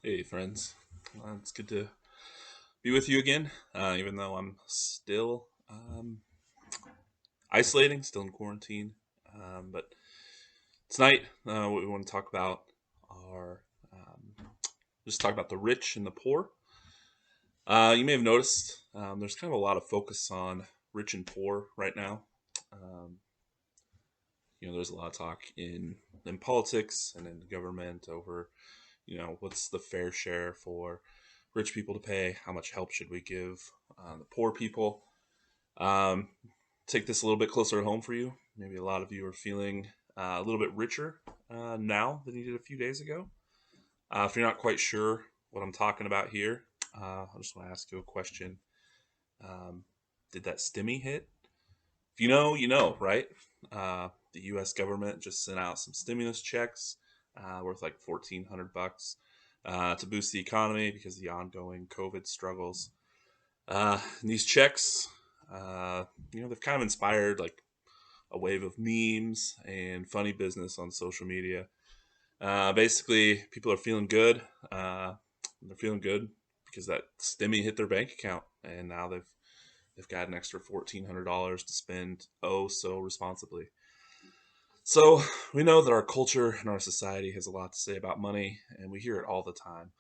Hey, friends. It's good to be with you again, even though I'm still isolating, still in quarantine. But tonight, what we want to talk about are just talk about the rich and the poor. You may have noticed there's kind of a lot of focus on rich and poor right now. Um, there's a lot of talk in politics and in government over what's the fair share for rich people to pay, how much help should we give the poor people. um, Take this a little bit closer to home for you. Maybe a lot of you are feeling a little bit richer now than you did a few days ago. If you're not quite sure what I'm talking about here, I just want to ask you a question. um, did that stimmy hit? If you know, you know, right? The U.S. government just sent out some stimulus checks worth like $1,400 to boost the economy because of the ongoing COVID struggles. And these checks, uh, they've kind of inspired like a wave of memes and funny business on social media. Basically, people are feeling good. They're feeling good because that stimmy hit their bank account, and now they've got an extra $1,400 to spend oh so responsibly. So we know that our culture and our society has a lot to say about money, and we hear it all the time.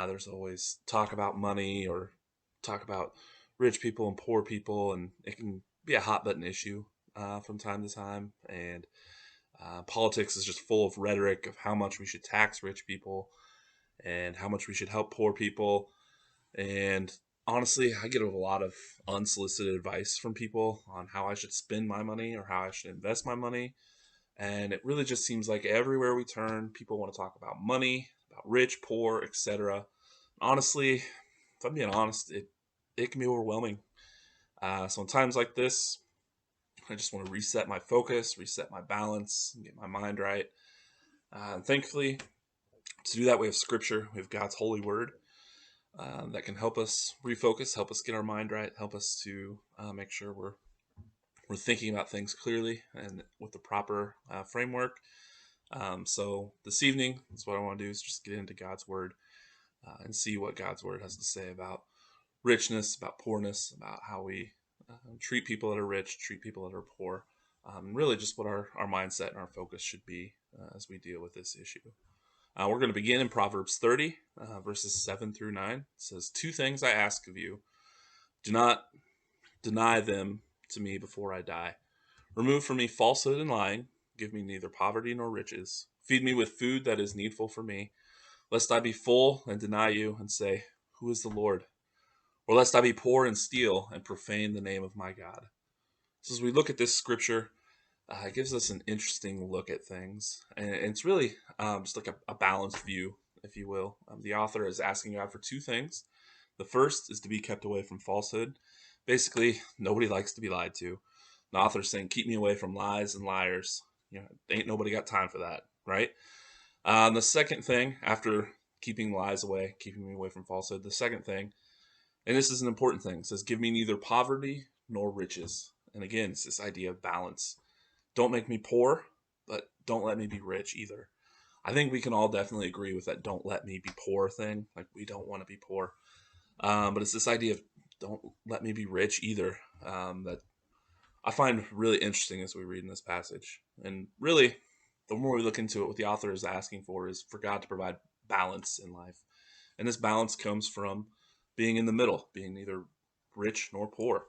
There's always talk about money or talk about rich people and poor people, and it can be a hot button issue from time to time. And politics is just full of rhetoric of how much we should tax rich people and how much we should help poor people. And honestly, I get a lot of unsolicited advice from people on how I should spend my money or how I should invest my money. And it really just seems like everywhere we turn, people want to talk about money, about rich, poor, etc. Honestly, if I'm being honest, it can be overwhelming. So in times like this, I just want to reset my focus, reset my balance, and get my mind right. And thankfully, to do that, we have Scripture, we have God's holy word that can help us refocus, help us get our mind right, help us to make sure we're thinking about things clearly and with the proper framework. So this evening, that's what I want to do is just get into God's word and see what God's word has to say about richness, about poorness, about how we treat people that are rich, treat people that are poor, really just what our mindset and our focus should be as we deal with this issue. We're going to begin in Proverbs 30, verses 7 through 9. It says, "Two things I ask of you. Do not deny them to me before I die. Remove from me falsehood and lying. Give me neither poverty nor riches. Feed me with food that is needful for me, lest I be full and deny you and say, 'Who is the Lord?' Or lest I be poor and steal and profane the name of my God." So as we look at this scripture, it gives us an interesting look at things. And it's really just like a balanced view, if you will. The author is asking God for two things. The first is to be kept away from falsehood. Basically, nobody likes to be lied to. The author's saying, keep me away from lies and liars. Ain't nobody got time for that, right? The second thing, after keeping lies away, keeping me away from falsehood, the second thing, and this is an important thing, says, give me neither poverty nor riches. And again, it's this idea of balance. Don't make me poor, but don't let me be rich either. I think we can all definitely agree with that "don't let me be poor" thing. Like, we don't want to be poor. But it's this idea of "don't let me be rich either" that I find really interesting as we read in this passage. And really, the more we look into it, what the author is asking for is for God to provide balance in life. And this balance comes from being in the middle, being neither rich nor poor.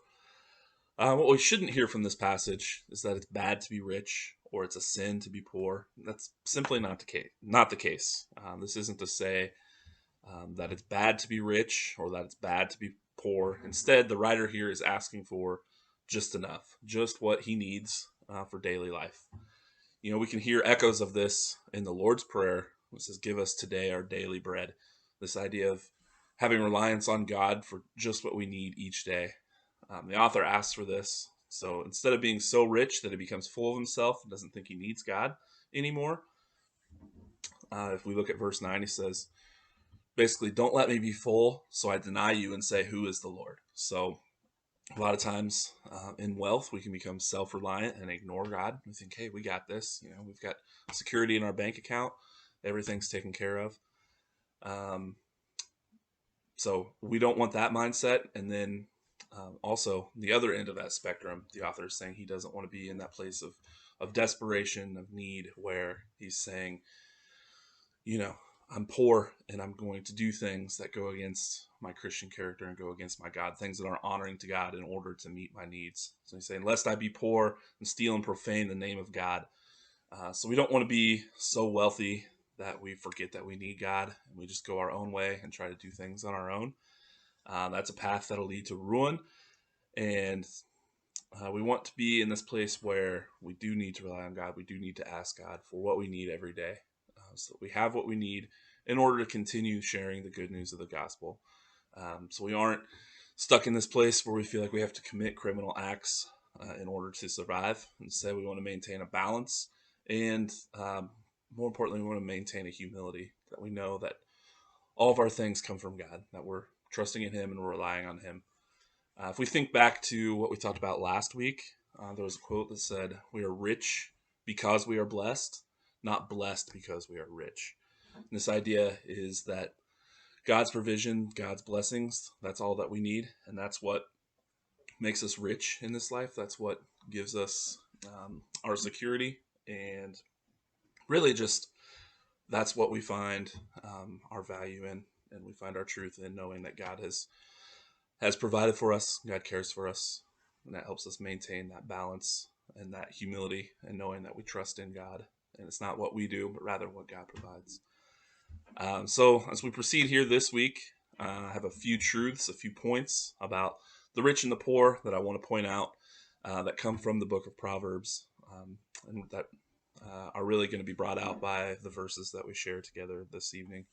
What we shouldn't hear from this passage is that it's bad to be rich or it's a sin to be poor. That's simply not the case. Not the case. This isn't to say that it's bad to be rich or that it's bad to be poor. Instead, the writer here is asking for just enough, just what he needs for daily life. We can hear echoes of this in the Lord's Prayer, which says, "Give us today our daily bread." This idea of having reliance on God for just what we need each day. The author asks for this. So instead of being so rich that he becomes full of himself and doesn't think he needs God anymore, if we look at verse 9, he says, basically, don't let me be full so I deny you and say, "Who is the Lord?" So a lot of times in wealth, we can become self reliant and ignore God. We think, hey, we got this. We've got security in our bank account, everything's taken care of. Um, so we don't want that mindset. And then also the other end of that spectrum, the author is saying he doesn't want to be in that place of desperation, of need, where he's saying, I'm poor and I'm going to do things that go against my Christian character and go against my God, things that aren't honoring to God in order to meet my needs. So he's saying, lest I be poor and steal and profane the name of God. So we don't want to be so wealthy that we forget that we need God and we just go our own way and try to do things on our own. That's a path that'll lead to ruin. And we want to be in this place where we do need to rely on God. We do need to ask God for what we need every day, so that we have what we need in order to continue sharing the good news of the gospel. So we aren't stuck in this place where we feel like we have to commit criminal acts in order to survive. Instead, we want to maintain a balance, and more importantly, we want to maintain a humility that we know that all of our things come from God, that we're trusting in Him and we're relying on Him. If we think back to what we talked about last week, there was a quote that said, "We are rich because we are blessed, not blessed because we are rich." And this idea is that God's provision, God's blessings, that's all that we need. And that's what makes us rich in this life. That's what gives us our security. And really just that's what we find our value in. And we find our truth in knowing that God has provided for us, God cares for us, and that helps us maintain that balance and that humility and knowing that we trust in God. And it's not what we do, but rather what God provides. So as we proceed here this week, I have a few truths, a few points about the rich and the poor that I want to point out that come from the book of Proverbs, and that are really going to be brought out by the verses that we share together this evening.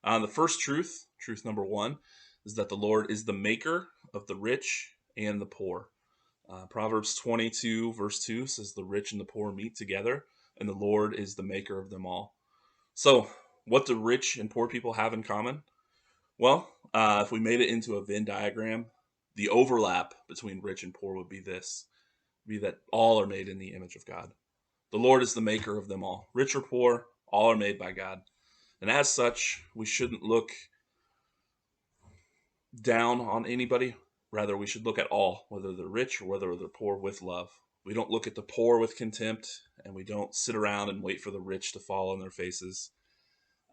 The first truth number one, is that the Lord is the maker of the rich and the poor. Proverbs 22, verse 2 says, "The rich and the poor meet together, and the Lord is the maker of them all." So, what do rich and poor people have in common? Well, if we made it into a Venn diagram, the overlap between rich and poor would be this: be that all are made in the image of God. The Lord is the maker of them all. Rich or poor, all are made by God. And as such, we shouldn't look down on anybody. Rather, we should look at all, whether they're rich or whether they're poor, with love. We don't look at the poor with contempt, and we don't sit around and wait for the rich to fall on their faces.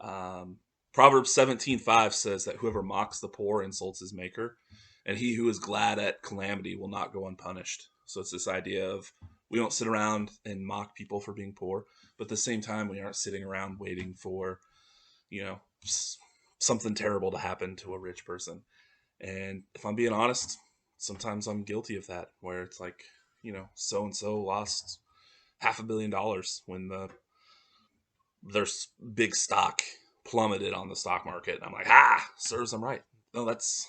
Um, Proverbs 17:5 says that whoever mocks the poor insults his maker, and he who is glad at calamity will not go unpunished. So it's this idea of we don't sit around and mock people for being poor, but at the same time, we aren't sitting around waiting for, you know, something terrible to happen to a rich person. And if I'm being honest, sometimes I'm guilty of that, where it's like, so and so lost $500 million when their big stock plummeted on the stock market. And I'm like, serves them right. No, that's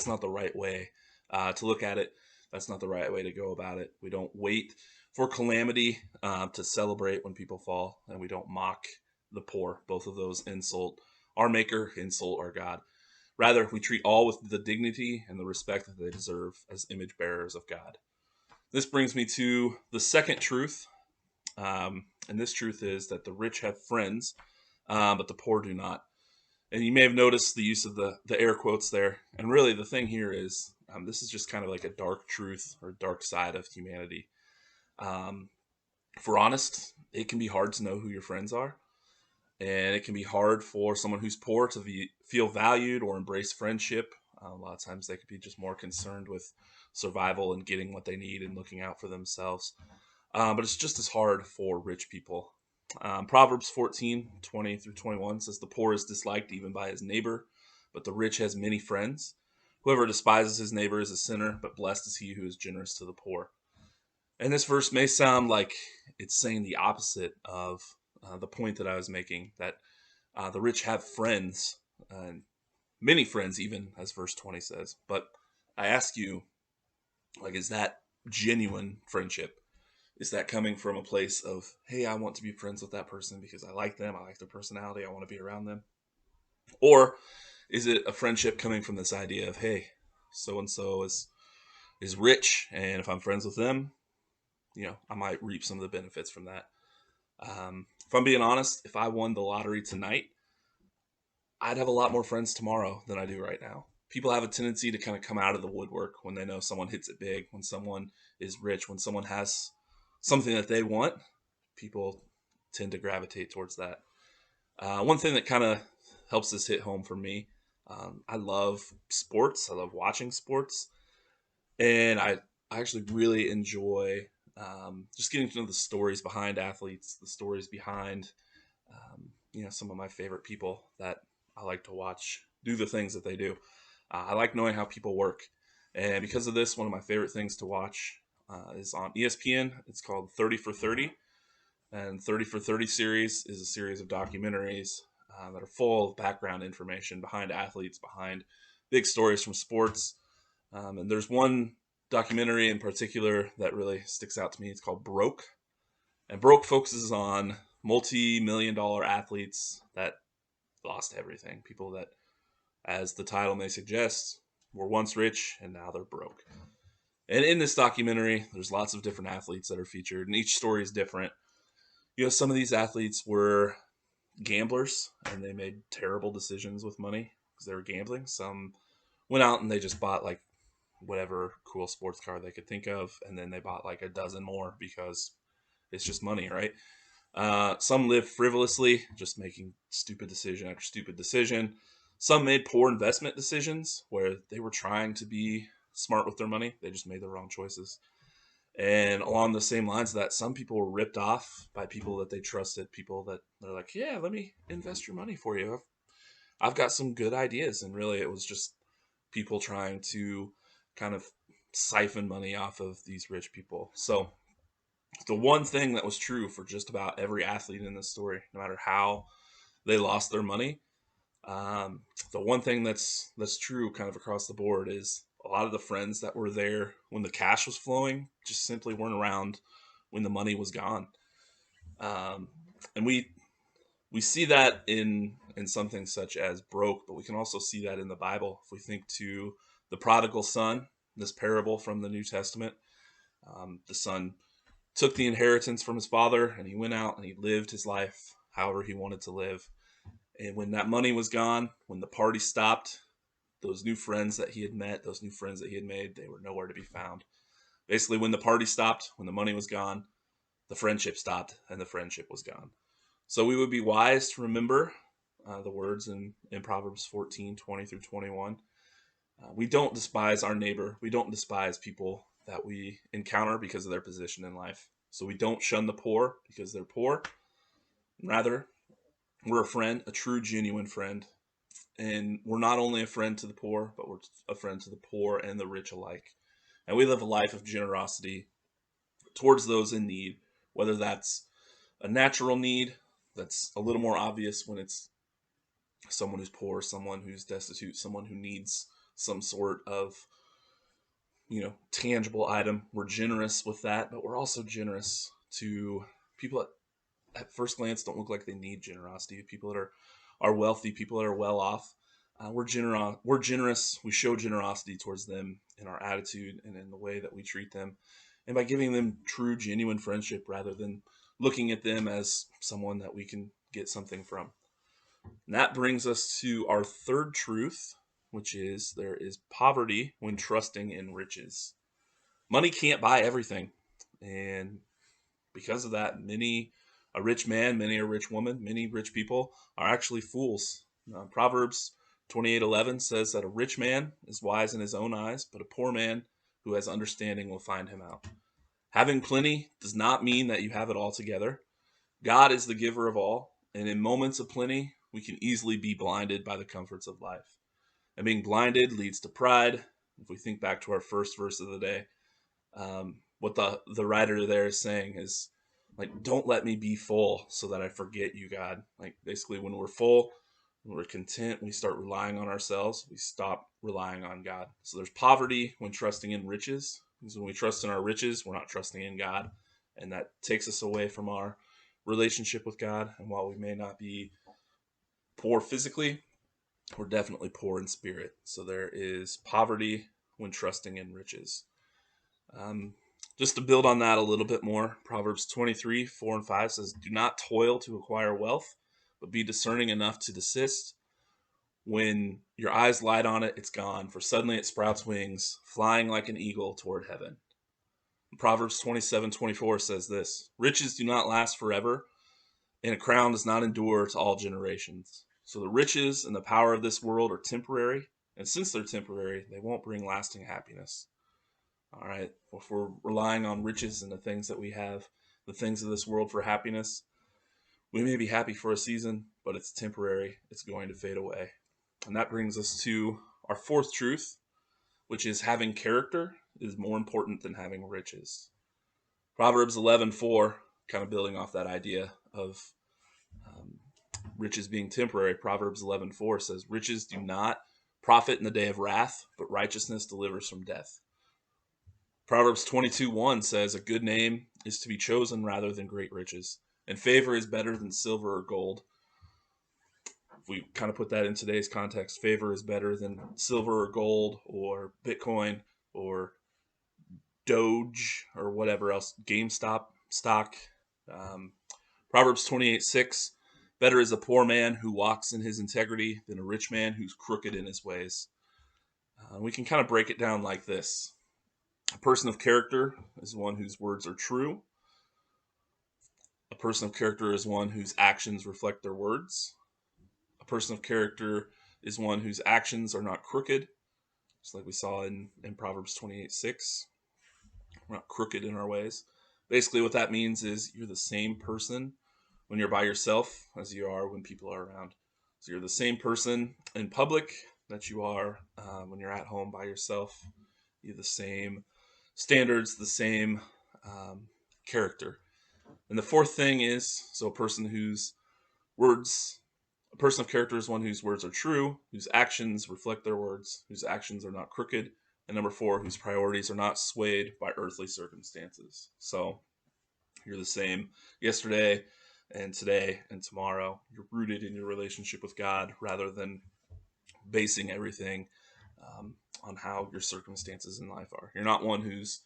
not the right way to look at it. That's not the right way to go about it. We don't wait for calamity to celebrate when people fall, and we don't mock the poor. Both of those insult our Maker, insult our God. Rather, we treat all with the dignity and the respect that they deserve as image bearers of God. This brings me to the second truth. And this truth is that the rich have friends, but the poor do not. And you may have noticed the use of the air quotes there. And really, the thing here is this is just kind of like a dark truth or dark side of humanity. Um, if we're honest, it can be hard to know who your friends are. And it can be hard for someone who's poor to feel valued or embrace friendship. A lot of times they could be just more concerned with survival and getting what they need and looking out for themselves. But it's just as hard for rich people. Proverbs 14:20 through 21 says, "The poor is disliked even by his neighbor, but the rich has many friends. Whoever despises his neighbor is a sinner, but blessed is he who is generous to the poor." And this verse may sound like it's saying the opposite of the point that I was making, that the rich have friends, and many friends, even as verse 20 says. But I ask you, is that genuine friendship? Is that coming from a place of, hey, I want to be friends with that person because I like them, I like their personality, I want to be around them? Or is it a friendship coming from this idea of, hey, so and so is rich, and if I'm friends with them, I might reap some of the benefits from that. If I'm being honest, if I won the lottery tonight, I'd have a lot more friends tomorrow than I do right now. People have a tendency to kind of come out of the woodwork when they know someone hits it big, when someone is rich, when someone has something that they want. People tend to gravitate towards that. One thing that kind of helps this hit home for me, I love sports. I love watching sports, and I actually really enjoy just getting to know the stories behind athletes, the stories behind some of my favorite people that I like to watch do the things that they do. I like knowing how people work, and because of this, one of my favorite things to watch is on ESPN. It's called 30 for 30, and 30 for 30 series is a series of documentaries that are full of background information behind athletes, behind big stories from sports. And there's one documentary in particular that really sticks out to me. It's called Broke. And Broke focuses on multi-million dollar athletes that lost everything. People that, as the title may suggest, were once rich and now they're broke. And in this documentary, there's lots of different athletes that are featured, and each story is different. Some of these athletes were gamblers and they made terrible decisions with money because they were gambling. Some went out and they just bought like whatever cool sports car they could think of, and then they bought like a dozen more because it's just money, right? Some lived frivolously, just making stupid decision after stupid decision. Some made poor investment decisions where they were trying to be smart with their money. They just made the wrong choices. And along the same lines of that, some people were ripped off by people that they trusted, people that they're like, yeah, let me invest your money for you. I've got some good ideas. And really, it was just people trying to kind of siphon money off of these rich people. So the one thing that was true for just about every athlete in this story, no matter how they lost their money, the one thing that's true kind of across the board is a lot of the friends that were there when the cash was flowing just simply weren't around when the money was gone. Um, and we see that in something such as Broke, but we can also see that in the Bible. If we think to the prodigal son, this parable from the New Testament, the son took the inheritance from his father and he went out and he lived his life however he wanted to live. And when that money was gone, when the party stopped, those new friends that he had met, those new friends that he had made, they were nowhere to be found. Basically, when the party stopped, when the money was gone, the friendship stopped and the friendship was gone. So we would be wise to remember the words in Proverbs 14:20 through 21. We don't despise our neighbor. We don't despise people that we encounter because of their position in life. So we don't shun the poor because they're poor. Rather, we're a friend, a true, genuine friend. And we're not only a friend to the poor, but we're a friend to the poor and the rich alike. And we live a life of generosity towards those in need, whether that's a natural need that's a little more obvious when it's someone who's poor, someone who's destitute, someone who needs some sort of tangible item. We're generous with that, but we're also generous to people that at first glance don't look like they need generosity. People that are wealthy, people that are well off. We're generous. We're generous. We show generosity towards them in our attitude and in the way that we treat them, and by giving them true, genuine friendship rather than looking at them as someone that we can get something from. And that brings us to our third truth, which is there is poverty when trusting in riches. Money can't buy everything, and because of that, many a rich man, many a rich woman, many rich people are actually fools. Proverbs 28:11 says that a rich man is wise in his own eyes, but a poor man who has understanding will find him out. Having plenty does not mean that you have it all together. God is the giver of all, and in moments of plenty, we can easily be blinded by the comforts of life. And being blinded leads to pride. If we think back to our first verse of the day, what the writer there is saying is like, don't let me be full so that I forget you, God. Like basically when we're full, when we're content, we start relying on ourselves. We stop relying on God. So there's poverty when trusting in riches. Because when we trust in our riches, we're not trusting in God. And that takes us away from our relationship with God. And while we may not be poor physically, we're definitely poor in spirit. So there is poverty when trusting in riches. Um, just to build on that a little bit more, Proverbs 23:4 and 5 says, do not toil to acquire wealth, but be discerning enough to desist. When your eyes light on it, it's gone, for suddenly it sprouts wings, flying like an eagle toward heaven. Proverbs 27:24 says this: riches do not last forever, and a crown does not endure to all generations. So the riches and the power of this world are temporary, and since they're temporary, they won't bring lasting happiness. All right, if we're relying on riches and the things that we have, the things of this world for happiness, we may be happy for a season, but it's temporary. It's going to fade away. And that brings us to our fourth truth, which is having character is more important than having riches. Proverbs 11:4, kind of building off that idea of riches being temporary. Proverbs 11:4 says, riches do not profit in the day of wrath, but righteousness delivers from death. Proverbs 22:1 says, a good name is to be chosen rather than great riches, and favor is better than silver or gold. If we kind of put that in today's context, favor is better than silver or gold or Bitcoin or Doge or whatever else, GameStop stock. Proverbs 28:6, better is a poor man who walks in his integrity than a rich man who's crooked in his ways. We can kind of break it down like this. A person of character is one whose words are true. A person of character is one whose actions reflect their words. A person of character is one whose actions are not crooked, just like we saw in Proverbs 28:6. We're not crooked in our ways. Basically, what that means is you're the same person when you're by yourself as you are when people are around. So you're the same person in public that you are when you're at home by yourself. You have the same standards, the same character. And the fourth thing is, so a person of character is one whose words are true, whose actions reflect their words, whose actions are not crooked, and number four, whose priorities are not swayed by earthly circumstances. So you're the same yesterday and today and tomorrow. You're rooted in your relationship with God rather than basing everything on how your circumstances in life are. You're not one who's,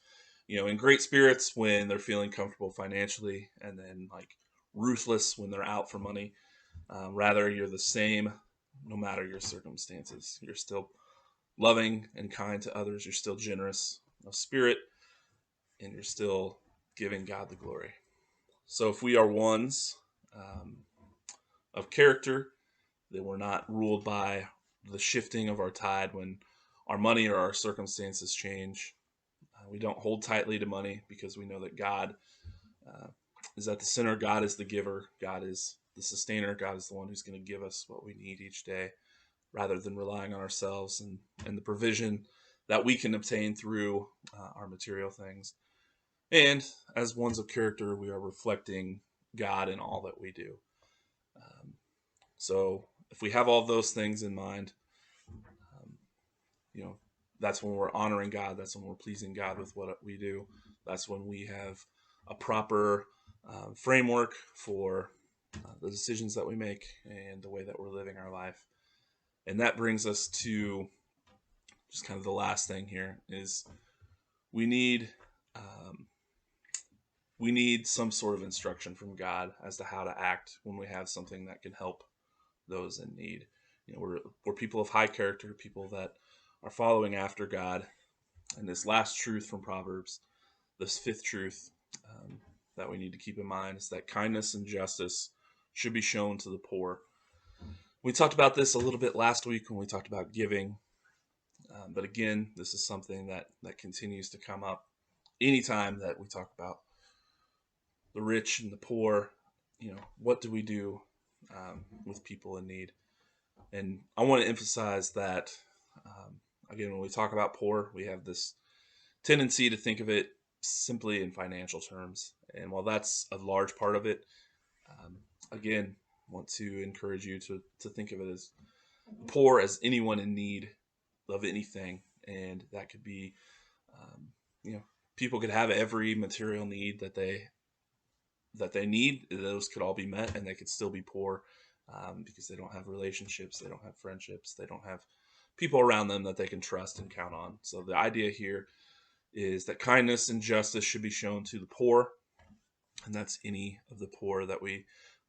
in great spirits when they're feeling comfortable financially and then like ruthless when they're out for money. Rather, you're the same no matter your circumstances. You're still loving and kind to others. You're still generous of spirit, and you're still giving God the glory. So if we are ones of character, then we're not ruled by the shifting of our tide when our money or our circumstances change. We don't hold tightly to money because we know that God is at the center. God is the giver. God is the sustainer. God is the one who's going to give us what we need each day, rather than relying on ourselves and the provision that we can obtain through our material things. And as ones of character, we are reflecting God in all that we do. So if we have all those things in mind, that's when we're honoring God. That's when we're pleasing God with what we do. That's when we have a proper framework for the decisions that we make and the way that we're living our life. And that brings us to just kind of the last thing here is we need some sort of instruction from God as to how to act when we have something that can help those in need. We're people of high character, people that are following after God. And this last truth from Proverbs, this fifth truth that we need to keep in mind is that kindness and justice should be shown to the poor. We talked about this a little bit last week when we talked about giving. But again, this is something that continues to come up anytime that we talk about the rich and the poor. What do we do with people in need? And I want to emphasize that, again, when we talk about poor, we have this tendency to think of it simply in financial terms. And while that's a large part of it, again, want to encourage you to think of it as poor as anyone in need of anything. And that could be, people could have every material need that they need. Those could all be met, and they could still be poor because they don't have relationships, they don't have friendships, they don't have people around them that they can trust and count on. So the idea here is that kindness and justice should be shown to the poor, and that's any of the poor that we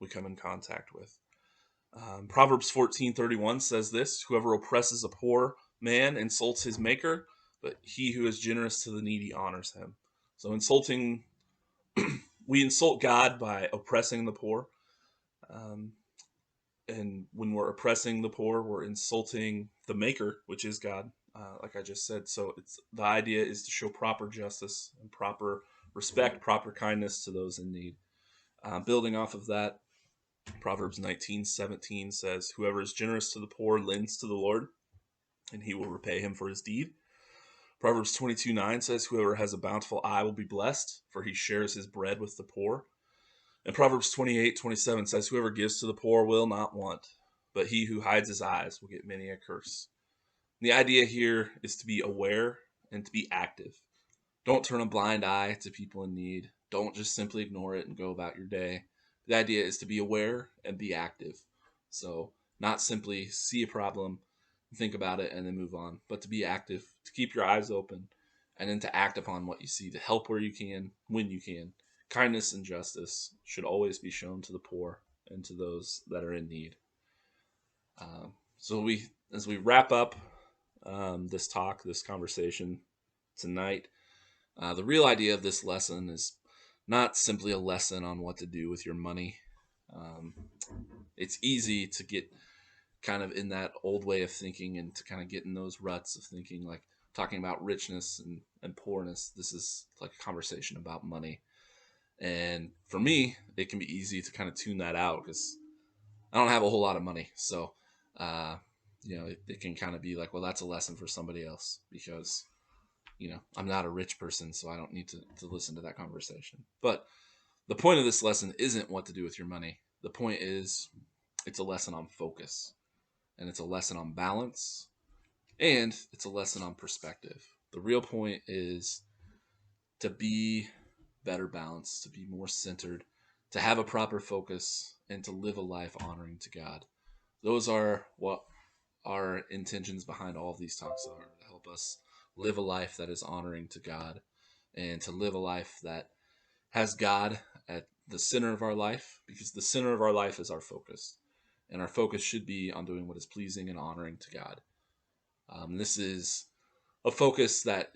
come in contact with. Proverbs 14:31 says this: "Whoever oppresses a poor man insults his maker, but he who is generous to the needy honors him." So we insult God by oppressing the poor. Um, and when we're oppressing the poor, we're insulting the maker, which is God, like I just said. So the idea is to show proper justice and proper respect, proper kindness to those in need. Building off of that, Proverbs 19:17 says, "Whoever is generous to the poor lends to the Lord, and he will repay him for his deed." Proverbs 22:9 says, "Whoever has a bountiful eye will be blessed, for he shares his bread with the poor." And Proverbs 28:27 says, "Whoever gives to the poor will not want, but he who hides his eyes will get many a curse." And the idea here is to be aware and to be active. Don't turn a blind eye to people in need. Don't just simply ignore it and go about your day. The idea is to be aware and be active. So, not simply see a problem, think about it, and then move on, but to be active, to keep your eyes open, and then to act upon what you see, to help where you can, when you can. Kindness and justice should always be shown to the poor and to those that are in need. As we wrap up this conversation tonight, the real idea of this lesson is not simply a lesson on what to do with your money. Um, it's easy to get kind of in that old way of thinking and to kind of get in those ruts of thinking, like talking about richness and poorness. This is like a conversation about money. And for me, it can be easy to kind of tune that out because I don't have a whole lot of money. So, uh, it can kind of be like, well, that's a lesson for somebody else because I'm not a rich person, so I don't need to listen to that conversation. But the point of this lesson isn't what to do with your money. The point is it's a lesson on focus, and it's a lesson on balance, and it's a lesson on perspective. The real point is to be better balanced, to be more centered, to have a proper focus, and to live a life honoring to God. Those are what our intentions behind all of these talks are, to help us live a life that is honoring to God and to live a life that has God at the center of our life, because the center of our life is our focus. And our focus should be on doing what is pleasing and honoring to God. This is a focus that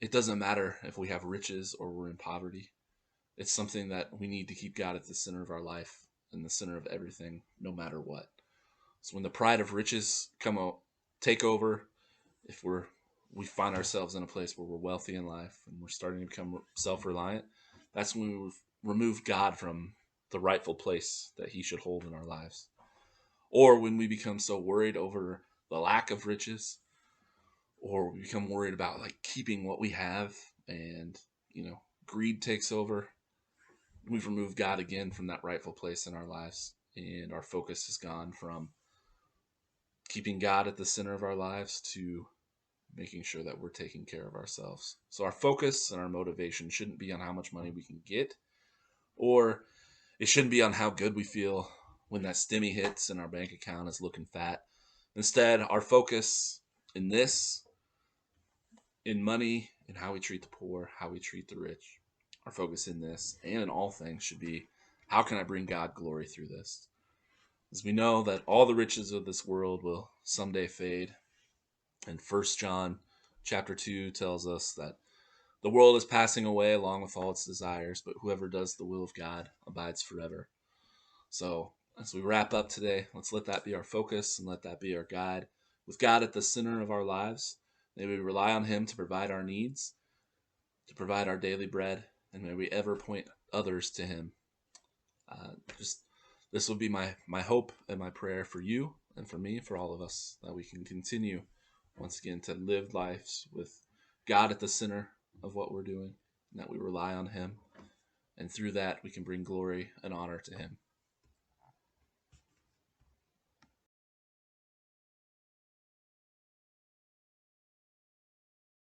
it doesn't matter if we have riches or we're in poverty. It's something that we need to keep God at the center of our life and the center of everything, no matter what. So when the pride of riches take over, if we find ourselves in a place where we're wealthy in life and we're starting to become self-reliant, that's when we remove God from the rightful place that he should hold in our lives. Or when we become so worried over the lack of riches, or we become worried about like keeping what we have, and greed takes over, we've removed God again from that rightful place in our lives, and our focus has gone from keeping God at the center of our lives to making sure that we're taking care of ourselves. So our focus and our motivation shouldn't be on how much money we can get, or it shouldn't be on how good we feel when that stimmy hits and our bank account is looking fat. Instead, our focus in this, in money, in how we treat the poor, how we treat the rich, our focus in this and in all things should be, how can I bring God glory through this? As we know that all the riches of this world will someday fade. And 1 John chapter 2 tells us that the world is passing away along with all its desires, but whoever does the will of God abides forever. So as we wrap up today, let's let that be our focus and let that be our guide. With God at the center of our lives, may we rely on him to provide our needs, to provide our daily bread, and may we ever point others to him. Just this will be my hope and my prayer for you and for me, for all of us, that we can continue once again to live lives with God at the center of what we're doing, and that we rely on him, and through that we can bring glory and honor to him.